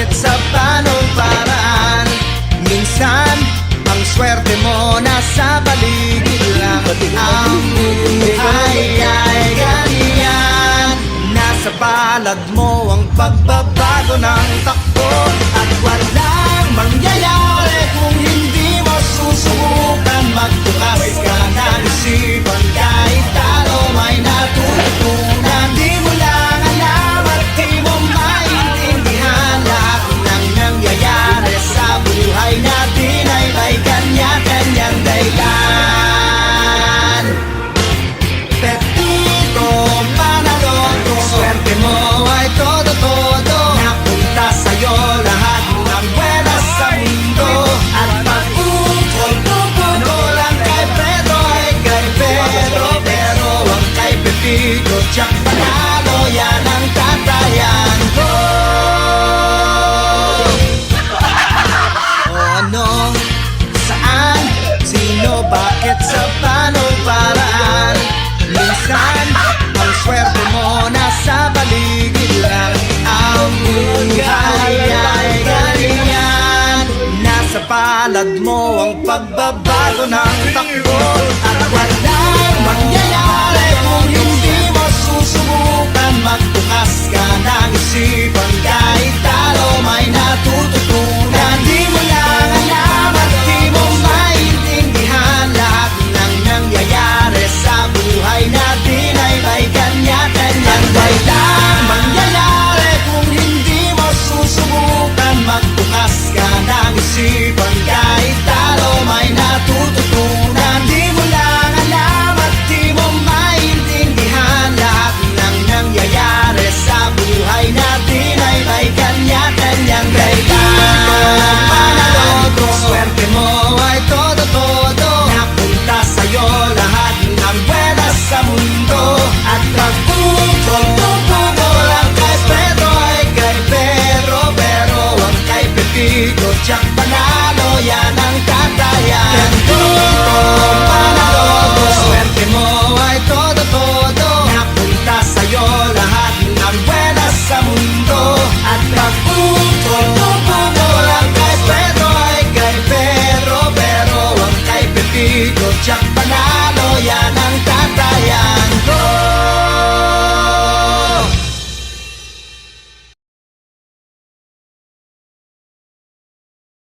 bakit sa paanong paraan. Minsan, ang swerte mo nasa paligid lang. Ang buhay ay ganyan. Nasa palad mo ang pagbabago ng takbo. At walang mangyayari kung hindi mo susubukan. Magbukas ka ng isipan, kahit talo may natutunan. Di mo lang alam at di mo maintindihan. Lahat ng nangyayari sa buhay natin ay may kanya-kanyang dahilan. Pepito Manaloto, swerte mo ay todo-todo. Napunta sa'yo lahat ng buwenas sa mundo. At pag-ukol-tukol ang kay Pedro ay kay Pedro. Pero ang kay Pepito tiyak panalo, yan ang tatayan ko. O ano, saan, sino, bakit, sa paanong paraan. Minsan, ang swerte mo nasa paligid lang. Ang buhay ay ganyan. Nasa palad mo ang pagbabago ng takbo. At walang mangyayari kung hindi mo susubukan. Magbukas ka ng isipan, kahit talo may natututunan. Di mo lang alam at di mo maintindihan. Lahat ng nangyayari sa buhay natin ay may kanya-kanyang dahilan. Mangyayari kung hindi mo susubukan. Magbukas ka ng isipan, kahit talo may natututunan. Di mo lang alam at di mo maintindihan. Lahat ng nangyayari sa buhay natin ay may kanya-kanyang dahilan. Manaloto, swerte mo ay todo-todo. Napunta sa'yo lahat ng buwenas sa mundo. At